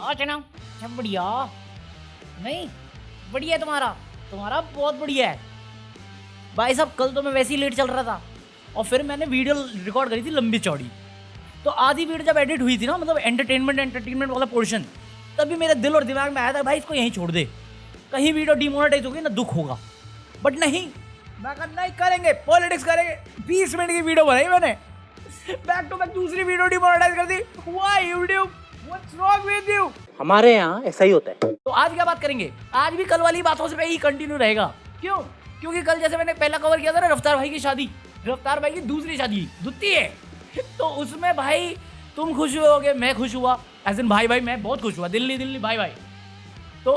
अच्छा बढ़िया। नहीं बढ़िया है तुम्हारा तुम्हारा बहुत बढ़िया है भाई साहब। कल तो मैं वैसे ही लेट चल रहा था और फिर मैंने वीडियो रिकॉर्ड करी थी लंबी चौड़ी। तो आधी वीडियो जब एडिट हुई थी ना, मतलब एंटरटेनमेंट वाला पोर्शन, तभी मेरे दिल और दिमाग में आया था भाई इसको यहीं छोड़ दे, कहीं वीडियो डिमोनेटाइज होगी ना दुख होगा। बट नहीं, मैं कहा नहीं करेंगे, पॉलिटिक्स करेंगे। 20 मिनट की वीडियो बनाई मैंने, बैक टू बैक दूसरी वीडियो डिमोनेटाइज कर दी। Why YouTube, what's wrong with you? हमारे यहाँ ऐसा ही होता है। तो आज क्या बात करेंगे? आज भी कल वाली बातों से ही कंटिन्यू रहेगा। क्यों? क्योंकि कल जैसे मैंने पहला कवर किया था ना रफ्तार भाई की शादी, रफ्तार भाई की दूसरी शादी दुत्ती है, तो उसमें भाई तुम खुश होगे, मैं खुश हुआ, एज इन भाई मैं बहुत खुश हुआ, दिल्ली भाई। तो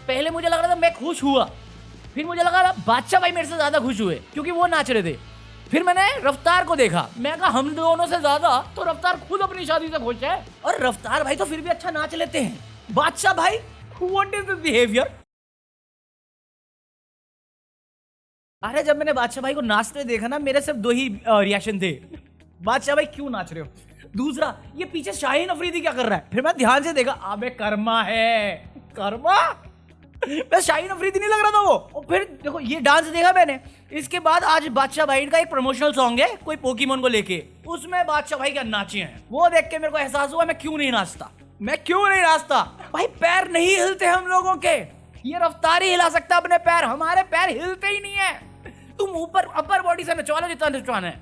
पहले मुझे लग रहा था मैं खुश हुआ, फिर मुझे लगा बादशाह भाई मेरे से ज्यादा खुश हुए क्योंकि वो नाच रहे थे। फिर मैंने रफ्तार को देखा, मैं कहा हम दोनों से ज्यादा तो रफ्तार खुद अपनी शादी से खुश है, और रफ्तार भाई तो फिर भी अच्छा नाच लेते हैं। बादशाह भाई, व्हाट इज दिस बिहेवियर? अरे जब मैंने बादशाह भाई को नाचते देखा ना, मेरे सिर्फ दो ही रिएक्शन थे। बादशाह भाई क्यों नाच रहे हो, दूसरा ये पीछे शाहीन अफरीदी क्या कर रहा है। फिर मैं ध्यान से देखा, अबे कर्मा है, कर्मा। मैं शाहीन अफरीदी नहीं लग रहा था वो। और फिर देखो ये डांस देखा मैंने। इसके बाद आज बादशाह भाई का एक प्रमोशनल सॉन्ग है कोई पोकेमोन को लेके, उसमें बादशाह भाई क्या नाचे हैं, वो देख के मेरे को एहसास हुआ मैं क्यों नहीं नाचता भाई। पैर नहीं हिलते हम लोगों के, ये रफ्तार ही हिला सकता अपने पैर, हमारे पैर हिलते ही नहीं है। तुम ऊपर अपर बॉडी से नचवा लो जितना नचवाना है,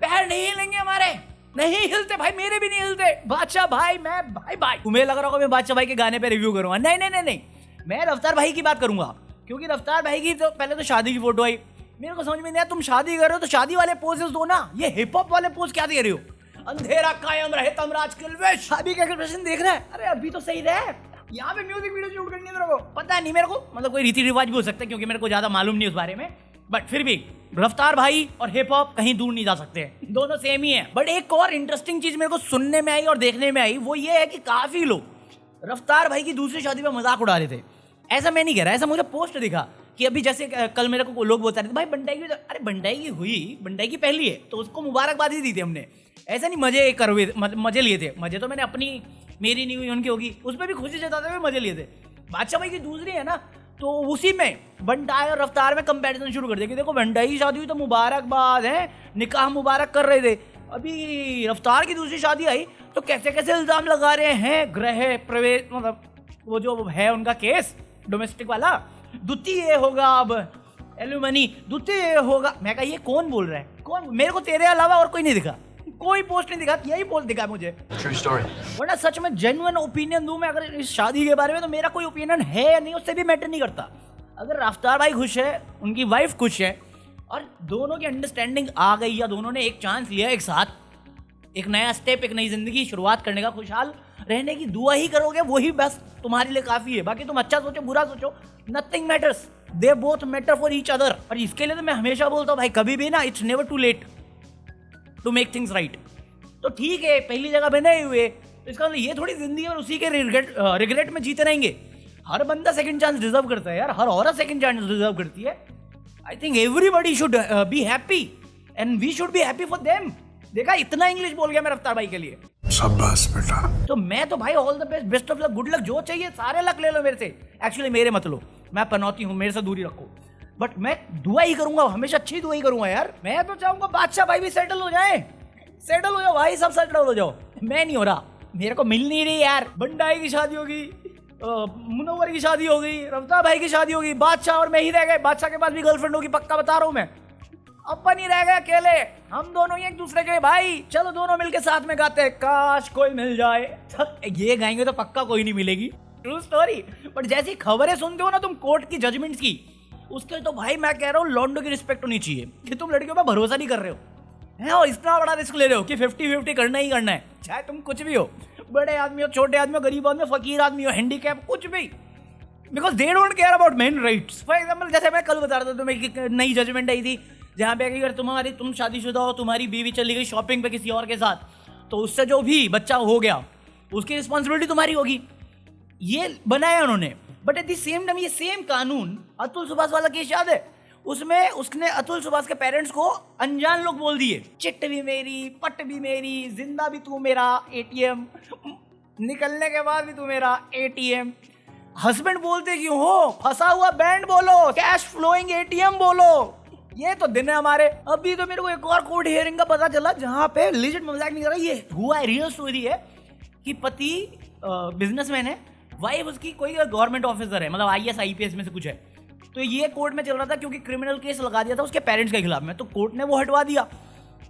पैर नहीं हिलेंगे हमारे, नहीं हिलते भाई, मेरे भी नहीं हिलते। बादशाह भाई मैं भाई तुम्हें लग रहा होगा मैं बादशाह भाई के गाने पे रिव्यू करूंगा, नहीं, मैं रफ्तार भाई की बात करूंगा। क्योंकि रफ्तार भाई की तो पहले तो शादी की फोटो आई, मेरे को समझ में नहीं आया, तुम शादी कर रहे हो तो शादी वाले पोजेस दो ना, ये हिप हॉप वाले पोज क्या दे रहे हो? अंधेरा कायम रहे तमराज किलवे, शादी का एक्सप्रेशन देख रहा है। अरे अभी तो सही रहे, यहाँ पे म्यूजिक वीडियो शूट करनी है मेरे को, पता नहीं मेरे को, मतलब कोई रीति रिवाज भी हो सकता है क्योंकि मेरे को ज्यादा मालूम नहीं उस बारे में। बट फिर भी रफ्तार भाई और हिप हॉप कहीं दूर नहीं जा सकते हैं, दोनों सेम ही है। बट एक और इंटरेस्टिंग चीज मेरे को सुनने में आई और देखने में आई, वो ये है कि काफी लोग रफ्तार भाई की दूसरी शादी में मजाक उड़ा रहे थे। ऐसा मैं नहीं कह रहा, ऐसा मुझे पोस्ट दिखा कि अभी जैसे कल मेरे को लोग बता रहे थे भाई बंटाई की, अरे बंटाई की हुई, बंटाई की पहली है तो उसको मुबारकबाद ही दी थी हमने, ऐसा नहीं मजे लिए थे। मजे तो मैंने अपनी, मेरी नहीं हुई उनकी होगी, उसमें भी खुशी जताते हुए मजे लिए थे। बादशाह भाई की दूसरी है ना, तो उसी में बंटाई और रफ्तार में कंपैरिजन शुरू कर दिया कि देखो बंटाई की शादी हुई तो मुबारकबाद है, निकाह मुबारक कर रहे थे, अभी रफ्तार की दूसरी शादी आई तो कैसे कैसे इल्जाम लगा रहे हैं, गृह प्रवेश, मतलब वो जो है उनका केस डोमेस्टिक वाला, दुत्ती ये होगा, अब एलुमनी दुत्ती ये होगा। मैं कहा ये कौन बोल रहा है, कौन? मेरे को तेरे अलावा और कोई नहीं दिखा, कोई पोस्ट नहीं दिखा, यही पोस्ट दिखा मुझे। True story. वरना सच में जेन्युइन ओपिनियन दूं मैं अगर इस शादी के बारे में, तो मेरा कोई ओपिनियन है या नहीं उससे भी मैटर नहीं करता। अगर रफ्तार भाई खुश है, उनकी वाइफ खुश है और दोनों की अंडरस्टैंडिंग आ गई, या दोनों ने एक चांस लिया एक साथ, एक नया स्टेप, एक नई जिंदगी शुरुआत करने का, खुशहाल रहने की दुआ ही करोगे, वही बस तुम्हारे लिए काफी है। बाकी तुम अच्छा सोचो बुरा सोचो, nothing matters, they both matter for each other. और इसके लिए तो मैं हमेशा बोलता हूँ भाई कभी भी ना, it's never too late to make things right. तो ठीक है पहली जगह पे नहीं हुए, तो इसका मतलब ये थोड़ी जिंदगी और उसी के रिग्रेट में जीते रहेंगे। हर बंदा सेकंड चांस डिजर्व करता है यार, हर औरत सेकंड चांस डिजर्व करती है। I think everybody should be happy and we should be happy for them. देखा इतना इंग्लिश बोल गया मैं रफ्तार भाई के लिए, शाबाश बेटा। तो मैं तो भाई all the best, best of luck, good luck, जो चाहिए सारे लक ले लो मेरे से। एक्चुअली मेरे मत लो, मैं पनौती हूँ, मेरे से दूरी रखो, बट मैं दुआ ही करूंगा, हमेशा अच्छी दुआ ही करूंगा यार। मैं तो चाहूंगा बादशाह भाई भी सेटल हो जाए, सेटल हो जाओ भाई, सब सेटल हो जाओ। मैं नहीं हो रहा, मेरे को मिल नहीं रही यार। बंडाई की शादी होगी, मुनव्वर की शादी होगी, रफ्तार भाई की शादी होगी, बादशाह और मैं ही रह गए। बादशाह के पास भी गर्लफ्रेंड होगी, पक्का बता रहा हूँ मैं, अपन ही रह गए अकेले, हम दोनों ही एक दूसरे के भाई। चलो दोनों मिलके साथ में गाते हैं, काश कोई मिल जाए, ये गाएंगे तो पक्का कोई नहीं मिलेगी, ट्रू स्टोरी। बट जैसी खबरें सुनते हो ना तुम कोर्ट की जजमेंट्स की, उसके तो भाई मैं कह रहा हूँ लॉन्डो की रिस्पेक्ट होनी चाहिए कि तुम लड़कियों पर भरोसा नहीं कर रहे हो हैं और इतना बड़ा रिस्क ले रहे हो कि 50-50 करना ही करना है, चाहे तुम कुछ भी हो, बड़े आदमी हो, छोटे आदमी हो, गरीब आदमी हो, फकीर आदमी हो, हैंडीकैप, कुछ भी, because they don't care about main rights. For example जैसे मैं कल बता रहा था तुम्हें एक नई जजमेंट आई थी जहाँ पे अगर तुम शादीशुदा हो, तुम्हारी बीवी चली गई शॉपिंग पे किसी और के साथ, तो उससे जो भी बच्चा हो गया उसकी रिस्पॉन्सिबिलिटी तुम्हारी होगी, ये बनाया उन्होंने। But at the same time ये सेम कानून अतुल सुभाष वाला केस याद है, उसमें उसने अतुल सुभाष के पेरेंट्स को अनजान लोग बोल दिए, चिट भी मेरी, पट भी मेरी, जिंदा भी तू मेरा, एटीएम। निकलने के बाद भी तू मेरा एटीएम। हस्बैंड बोलते क्यों हो? फंसा हुआ बैंड बोलो, कैश फ्लोइंग एटीएम बोलो। ये तो दिन है हमारे। अभी तो मेरे को एक और कोर्ट हियरिंग का पता चला जहां पे लिजिट मजाक नहीं कर रहा, ये हुआ है, रियल स्टोरी है कि पति बिजनेसमैन है, वाइफ उसकी कोई गवर्नमेंट ऑफिसर है, मतलब आईएएस आईपीएस में से कुछ है। तो ये कोर्ट में चल रहा था क्योंकि क्रिमिनल केस लगा दिया था उसके पेरेंट्स के खिलाफ में, तो कोर्ट ने वो हटवा दिया।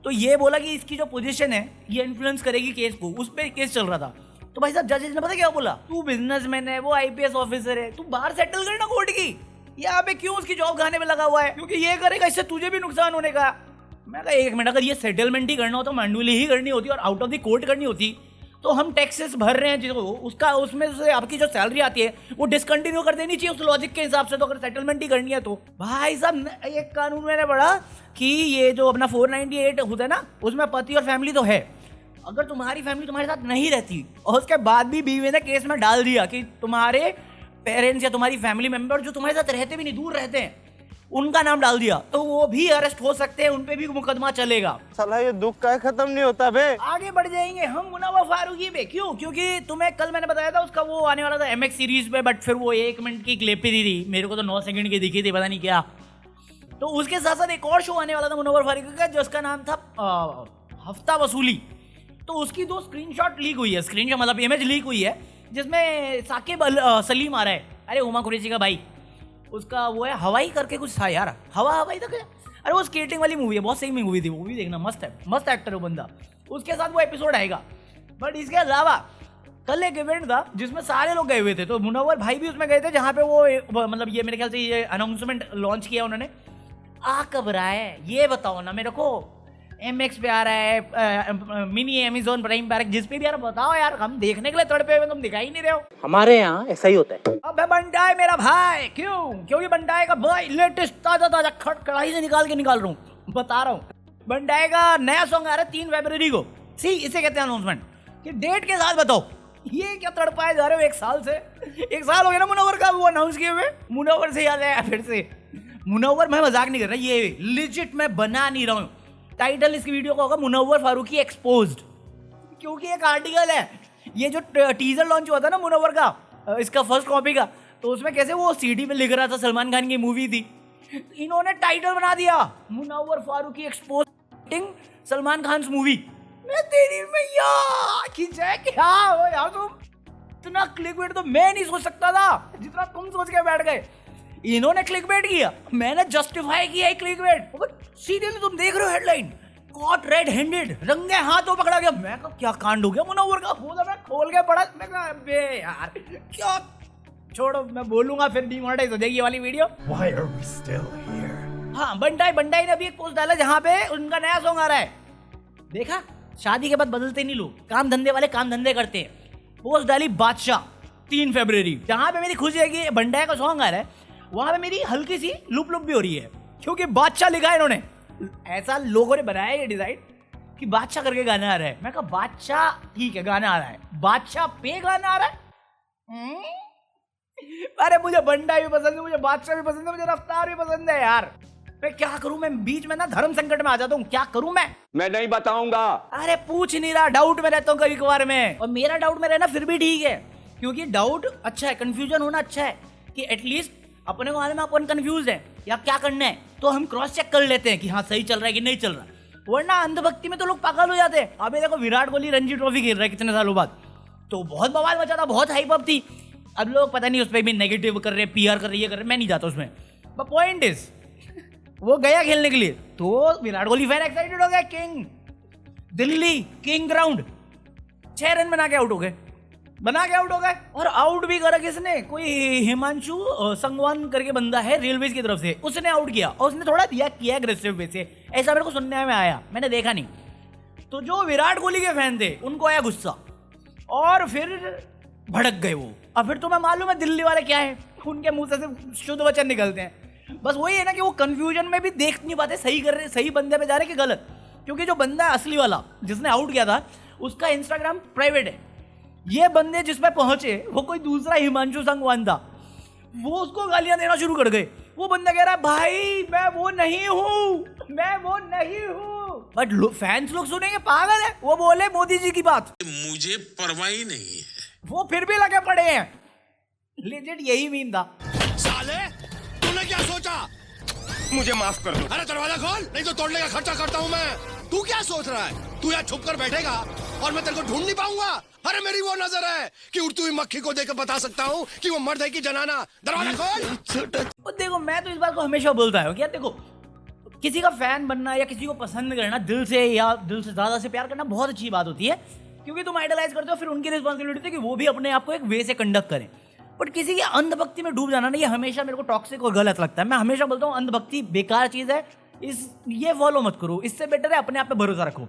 तो ये बोला कि इसकी जो पोजीशन है ये इन्फ्लुएंस करेगी केस को, उस पर केस चल रहा था। तो भाई साहब जजेस ने पता क्या बोला, तू बिजनेसमैन है, वो आईपीएस ऑफिसर है, तू बाहर सेटल करना कोर्ट की, यहाँ पे क्यों उसकी जॉब खाने में लगा हुआ है, क्योंकि ये करेगा इससे तुझे भी नुकसान होने का। मैं कहा एक मिनट, अगर ये सेटलमेंट ही करना हो तो मैन्युअली ही करनी होती और आउट ऑफ द कोर्ट करनी होती, तो हम टैक्सेस भर रहे हैं जो उसका, उसमें से आपकी जो सैलरी आती है वो डिसकंटिन्यू कर देनी चाहिए उस लॉजिक के हिसाब से। तो अगर सेटलमेंट ही करनी है तो भाई साहब एक कानून मैंने पढ़ा कि ये जो अपना 498 होता है ना, उसमें पति और फैमिली तो है, अगर तुम्हारी फैमिली तुम्हारे साथ नहीं रहती और उसके बाद भी बीवी ने केस में डाल दिया कि तुम्हारे पेरेंट्स या तुम्हारी फैमिली मेंबर जो तुम्हारे साथ रहते भी नहीं, दूर रहते हैं, उनका नाम डाल दिया, तो वो भी अरेस्ट हो सकते हैं, उन पे भी मुकदमा चलेगा। साला ये दुख का खत्म नहीं होता बे। आगे बढ़ जाएंगे हम मुनव्वर फारूकी पे। क्यों? क्योंकि तुम्हें कल मैंने बताया था उसका वो आने वाला था एमएक्स सीरीज पे, बट फिर वो 1 मिनट की क्लिप ही दी थी, मेरे को तो 9 सेकंड की दिखी थी, पता नहीं क्या। तो उसके साथ साथ एक और शो आने वाला था मुनव्वर फारूकी का जिसका नाम था हफ्ता वसूली। तो उसकी 2 स्क्रीनशॉट लीक हुई है, स्क्रीनशॉट मतलब इमेज लीक हुई है, जिसमें साकिब सलीम आ रहा है, अरे उमा कुरैशी का भाई, उसका वो है हवाई करके कुछ था यार, हवाई था क्या? अरे वो स्केटिंग वाली मूवी है, बहुत सही मूवी थी, वो भी देखना, मस्त है, मस्त एक्टर है वो बंदा। उसके साथ वो एपिसोड आएगा। बट इसके अलावा कल एक इवेंट था जिसमें सारे लोग गए हुए थे, तो मुनव्वर भाई भी उसमें गए थे, जहाँ पे वो मतलब ये मेरे ख्याल से ये अनाउंसमेंट लॉन्च किया उन्होंने। आ कब रहा है ये बताओ ना मेरे को, एमएक्स पे आ रहा है, मिनी अमेज़न प्राइम पे, जिस पे भी यार बताओ यार, हम देखने के लिए तड़पे हुए, तुम दिखाई नहीं रहे हो। हमारे यहाँ ऐसा ही होता है। अबे बंटाई मेरा भाई, क्योंकि बंटाई का भाई लेटेस्ट ताजा कढ़ाई से निकाल रहा हूँ, बता रहा हूँ। बंटाई का नया सॉन्ग आ रहा है 3 फरवरी को। इसे कहते हैं अनाउंसमेंट, कि डेट के साथ बताओ ये क्या तड़पाए जा रहे हो 1 साल से। 1 साल हो गया ना मुनव्वर का वो अनाउंस किए हुए। मुनव्वर से याद आया फिर से, मुनव्वर, मैं मजाक नहीं कर रहा, ये लिजिट मैं बना नहीं रहा हूँ। टाइटल इसकी वीडियो का होगा मुनव्वर फारूकी एक्सपोज्ड, क्योंकि एक आर्टिकल है, ये जो टीजर लॉन्च हुआ था ना मुनव्वर का, इसका फर्स्ट कॉपी का, तो उसमें कैसे वो सीडी पे लिख रहा था सलमान खान की मूवी थी, इन्होंने टाइटल बना दिया मुनव्वर फारूकी एक्सपोजिंग सलमान खान मूवी। मैं तेरी मैया खींचा क्या हो यार तुम, इतना क्लिकबेट तो मैं नहीं सोच सकता था जितना तुम सोच के बैठ गए। इन्होंने क्लिकबेट किया, मैंने जस्टिफाई किया है क्लिकबेट। सीरियसली तुम देख रहे हो हेडलाइन, कॉट रेड हैंडेड, रंगे हाथों पकड़ा गया। मैं कहा क्या कांड हो गया मुनव्वर का, बोला मैं खोल के पढ़ा, मैं कहा अबे यार क्या, छोड़ो मैं बोलूंगा फिर डिमोनेटाइज हो जाएगी ये वाली video. Why are we still here? हाँ बंटाई ने अभी एक पोस्ट डाला जहाँ पे उनका नया सॉन्ग आ रहा है। देखा, शादी के बाद बदलते नहीं लोग, काम धंधे वाले काम धंधे करते हैं। पोस्ट डाली बादशाह 3 फरवरी, जहाँ पे मेरी खुशी है कि बंटाई का सॉन्ग आ रहा है, वहां पे मेरी हल्की सी लुप भी हो रही है, क्योंकि बादशाह लिखा है इन्होंने। ऐसा लोगों ने बनाया ये डिजाइन कि बादशाह करके गाना आ रहा है। मैं कहा बादशाह ठीक है गाना आ रहा है, बादशाह पे गाना आ रहा है। अरे मुझे बंडा भी पसंद है, मुझे बादशाह भी पसंद है, मुझे रफ्तार भी पसंद है यार। मैं क्या करूं, मैं बीच में ना धर्म संकट में आ जाता हूँ, क्या करूं मैं नहीं बताऊंगा। अरे पूछ नहीं रहा, डाउट में रहता हूँ कभी कभार में, और मेरा डाउट में रहना फिर भी ठीक है, क्योंकि डाउट अच्छा है, कंफ्यूजन होना अच्छा है, कि एटलीस्ट अपने को मालूम है अपन कंफ्यूज है या क्या करना है, तो हम क्रॉस चेक कर लेते हैं कि हाँ सही चल रहा है कि नहीं चल रहा। वरना अंधभक्ति में तो लोग पागल हो जाते हैं। अभी देखो विराट कोहली रणजी ट्रॉफी खेल रहा है कितने सालों बाद, तो बहुत बवाल मचा था, बहुत हाइप अप थी। अब लोग पता नहीं उस पर भी नेगेटिव कर रहे हैं, पीआर कर रहे हैं, ये कर रहे हैं, मैं नहीं जाता उसमें। बट पॉइंट इज वो गया खेलने के लिए, तो विराट कोहली फैन एक्साइटेड हो गया। King Delhi king ground 6 run बना के आउट हो गए, और आउट भी करा किसने, कोई हिमांशु संगवान करके बंदा है रेलवेज की तरफ से, उसने आउट किया, और उसने थोड़ा दिया किया एग्रेसिव वे से, ऐसा मेरे को सुनने में आया, मैंने देखा नहीं। तो जो विराट कोहली के फैन थे उनको आया गुस्सा, और फिर भड़क गए वो। अब फिर तुम्हें मालूम है दिल्ली वाले क्या है, उनके मुंह से शुद्ध वचन निकलते हैं। बस वही है ना कि वो कंफ्यूजन में भी देख नहीं पाते सही कर रहे, सही बंदे पे जा रहे कि गलत, क्योंकि जो बंदा असली वाला जिसने आउट किया था उसका इंस्टाग्राम प्राइवेट है। ये बंदे जिस पे पहुंचे वो कोई दूसरा हिमांशु संगवान था, वो उसको गालियां देना शुरू कर गए। वो बंदा कह रहा है भाई मैं वो नहीं हूं, बट फैंस लोग सुनेंगे पागल है, वो बोले मोदी जी की बात, मुझे परवाह ही नहीं है। वो फिर भी लगे पड़े हैं। लेजिट यही मीन था। साले तूने क्या सोचा? मुझे माफ कर दो। अरे दरवाजा खोल, नहीं तो तोड़ने का खर्चा करता हूँ मैं। तू क्या सोच रहा है? तू यहाँ छुप कर बैठेगा और मैं तेरे को ढूंढ नहीं पाऊंगा? अरे मेरी वो नजर है कि उड़ती हुई मक्खी को देख बता सकता हूँ कि वो मर्द है कि जनाना। दरवाजा खोल। और देखो मैं तो इस बात को हमेशा बोलता हूँ कि देखो किसी का फैन बनना या किसी को पसंद करना दिल से या दिल से ज्यादा से प्यार करना बहुत अच्छी बात होती है, क्योंकि तुम आइडलाइज करते हो, फिर उनकी रिस्पॉन्सिबिलिटी है कि वो भी अपने आप को एक वे से कंडक्ट करें। बट किसी की अंधभक्ति में डूब जाना ना, ये हमेशा मेरे को टॉक्सिक और गलत लगता है। मैं हमेशा बोलता हूँ अंधभक्ति बेकार चीज़ है, ये फॉलो मत करो। इससे बेटर है अपने आप पे भरोसा रखो,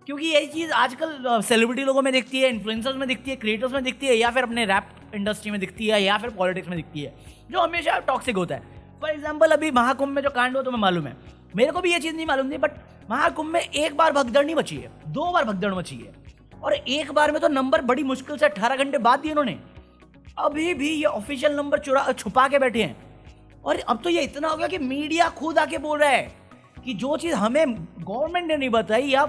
क्योंकि यही चीज़ आजकल सेलिब्रिटी लोगों में दिखती है, इन्फ्लुएंसर्स में दिखती है, क्रिएटर्स में दिखती है, या फिर अपने रैप इंडस्ट्री में दिखती है, या फिर पॉलिटिक्स में दिखती है, जो हमेशा टॉक्सिक होता है। फॉर एग्जाम्पल अभी महाकुंभ में जो कांड हुआ तुम्हें मालूम है, मेरे को भी ये चीज़ नहीं मालूम थी, बट महाकुंभ में एक बार भगदड़ नहीं मची है, 2 बार भगदड़ मची है, और एक बार में तो नंबर बड़ी मुश्किल से 18 घंटे बाद दिए इन्होंने। अभी भी ये ऑफिशियल नंबर छुपा के बैठे हैं। और अब तो ये इतना हो गया कि मीडिया खुद आके बोल रहा है कि जो चीज़ हमें गवर्नमेंट ने नहीं बताई या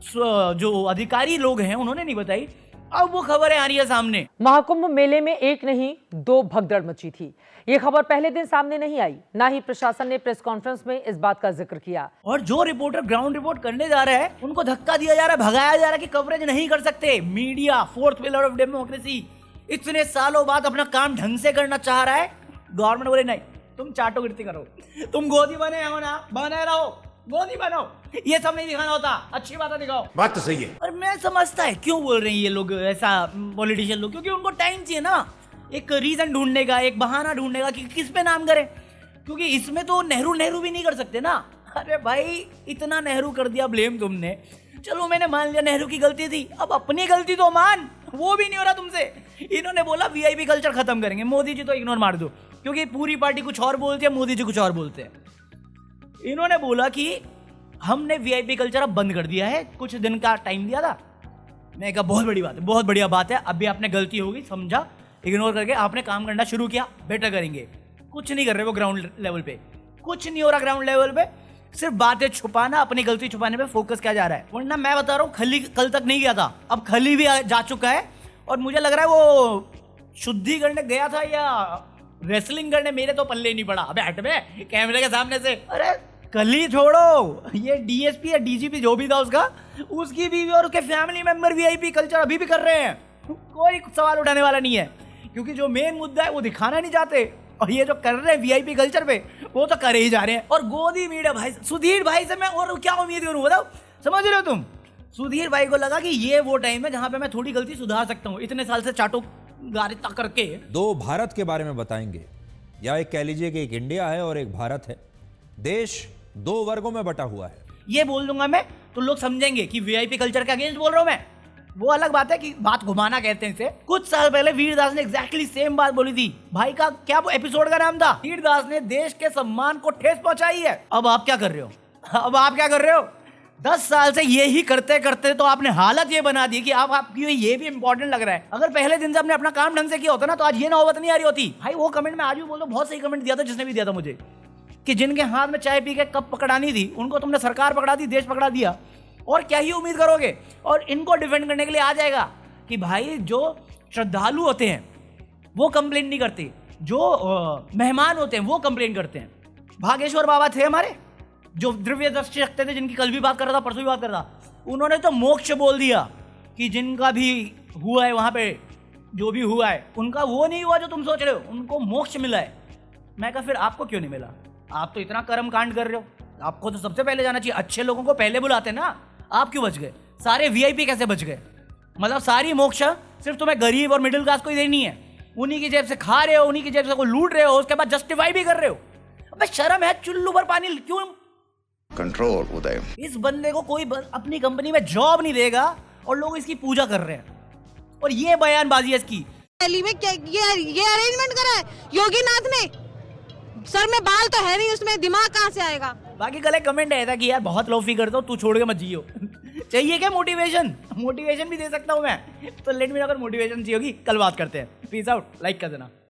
जो अधिकारी लोग हैं उन्होंने नहीं बताई, अब वो खबरें आ रही है सामने। महाकुंभ मेले में एक नहीं 2 भगदड़ मची थी। ये खबर पहले दिन सामने नहीं आई, ना ही प्रशासन ने प्रेस कॉन्फ्रेंस में इस बात का जिक्र किया। और जो रिपोर्टर ग्राउंड रिपोर्ट करने जा रहा है उनको धक्का दिया जा रहा है, भगाया जा रहा है कि कवरेज नहीं कर सकते। Media, fourth pillar of democracy, इतने सालों बाद अपना काम ढंग से करना चाह रहा है। गवर्नमेंट बोले नहीं, तुम चाटोगिरी करो, तुम गोदी बने हो ना, बने रहो, गोदी बनो, ये सब नहीं दिखाना होता, अच्छी बात दिखाओ। बात तो सही है। और मैं समझता है क्यों बोल रहे हैं ये लोग ऐसा, पॉलिटिशियन लोग, क्योंकि उनको टाइम चाहिए ना, एक रीजन ढूंढने का, एक बहाना ढूंढने का कि किस पे नाम करें, क्योंकि इसमें तो नेहरू भी नहीं कर सकते ना। अरे भाई इतना नेहरू कर दिया ब्लेम तुमने, चलो मैंने मान लिया नेहरू की गलती थी, अब अपनी गलती तो मान, वो भी नहीं हो रहा तुमसे। इन्होंने बोला वीआईपी कल्चर खत्म करेंगे, मोदी जी तो इग्नोर मार दो, क्योंकि पूरी पार्टी कुछ और बोलती है, मोदी जी कुछ और बोलते हैं। इन्होंने बोला कि हमने वीआईपी कल्चर अब बंद कर दिया है, कुछ दिन का टाइम दिया था। मैं कहा बहुत बड़ी बात है, बहुत बढ़िया बात है, अभी आपने गलती होगी समझा, इग्नोर करके आपने काम करना शुरू किया, बेटर करेंगे। कुछ नहीं कर रहे वो ग्राउंड लेवल पे, कुछ नहीं हो रहा ग्राउंड लेवल पे, सिर्फ बातें छुपाना, अपनी गलती छुपाने पे फोकस किया जा रहा है। वरना मैं बता रहा हूँ खली कल तक नहीं गया था, अब खली भी जा चुका है, और मुझे लग रहा है वो शुद्धि करने गया था या रेसलिंग करने, मेरे तो पल्ले नहीं पड़ा। अबे हट में कैमरे के सामने से, अरे कली छोड़ो, ये डीएसपी या डीजीपी जो भी था उसकी बीवी और उसके फैमिली मेंबर वीआईपी कल्चर अभी भी कर रहे हैं, कोई सवाल उठाने वाला नहीं है, क्योंकि जो मेन मुद्दा है वो दिखाना नहीं चाहते, और ये जो कर रहे हैं वीआईपी कल्चर पे वो तो कर ही जा रहे हैं। और गोदी मीडिया भाई, सुधीर भाई से मैं और क्या उम्मीद करूं बताओ, समझ रहे हो तुम? सुधीर भाई को लगा कि ये वो टाइम है जहां पे मैं थोड़ी गलती सुधार सकता हूं, इतने साल से चाटो गारिता करके। 2 भारत के बारे में बताएंगे, या एक कह लीजिए कि एक इंडिया है और एक भारत है। देश 2 वर्गों में बटा हुआ है। ये बोल दूंगा मैं तो लोग समझेंगे कि वीआईपी कल्चर के अगेंस्ट बोल रहा हूं मैं, वो अलग बात है कि बात घुमाना कहते हैं इसे। कुछ साल पहले वीरदास ने एग्जैक्टली सेम बात बोली थी। भाई का क्या वो एपिसोड का नाम था, वीरदास ने देश के सम्मान को ठेस पहुंचाई है। अब आप क्या कर रहे हो, अब आप क्या कर रहे हो? 10 साल से ये ही करते करते तो आपने हालत ये बना दी कि आपकी ये भी इंपॉर्टेंट लग रहा है। अगर पहले दिन से आपने अपना काम ढंग से किया होता ना, तो आज ये नौबत नहीं आ रही होती। भाई वो कमेंट में आज भी बोल दो, बहुत सही कमेंट दिया था जिसने भी दिया था मुझे, कि जिनके हाथ में चाय पी के कप पकड़ानी थी उनको तुमने सरकार पकड़ा दी, देश पकड़ा दिया, और क्या ही उम्मीद करोगे? और इनको डिफेंड करने के लिए आ जाएगा कि भाई जो श्रद्धालु होते हैं वो कंप्लेन नहीं करते, जो मेहमान होते हैं वो कंप्लेन करते हैं। भागेश्वर बाबा थे हमारे, जो द्रव्य दृष्टि रखते थे, जिनकी कल भी बात कर रहा था, परसों भी बात कर रहा था, उन्होंने तो मोक्ष बोल दिया कि जिनका भी हुआ है वहां पे, जो भी हुआ है उनका वो नहीं हुआ जो तुम सोच रहे हो, उनको मोक्ष मिला है। मैं कहा फिर आपको क्यों नहीं मिला? आप तो इतना कर्म कांड कर रहे हो, आपको तो सबसे पहले जाना चाहिए, अच्छे लोगों को पहले बुलाते ना, आप क्यों बच गए? सारे वीआईपी कैसे बच गए? मतलब सारी मोक्ष सिर्फ तुम्हें गरीब और मिडिल क्लास को ही देनी है, उन्हीं की जेब से खा रहे हो, उन्हीं की जेब से को लूट रहे हो, उसके बाद जस्टिफाई भी कर रहे हो। अबे शर्म है, चुल्लू भर पानी क्यों? कंट्रोल उदय। इस बंदे को कोई अपनी कंपनी में जॉब नहीं देगा और लोग इसकी पूजा कर रहे हैं, और ये बयानबाजी है इसकी। दिल्ली में क्या ये अरेंजमेंट करा है योगीनाथ ने? सर में बाल तो है नहीं, उसमें दिमाग कहाँ से आएगा? बाकी कल एक कमेंट आया था कि यार बहुत लोफी करता हूँ, तू छोड़ के मत जियो। चाहिए क्या मोटिवेशन? मोटिवेशन भी दे सकता हूँ मैं, तो लेट मी नो अगर मोटिवेशन चाहिए होगी, कल बात करते हैं। पीस आउट, लाइक कर देना।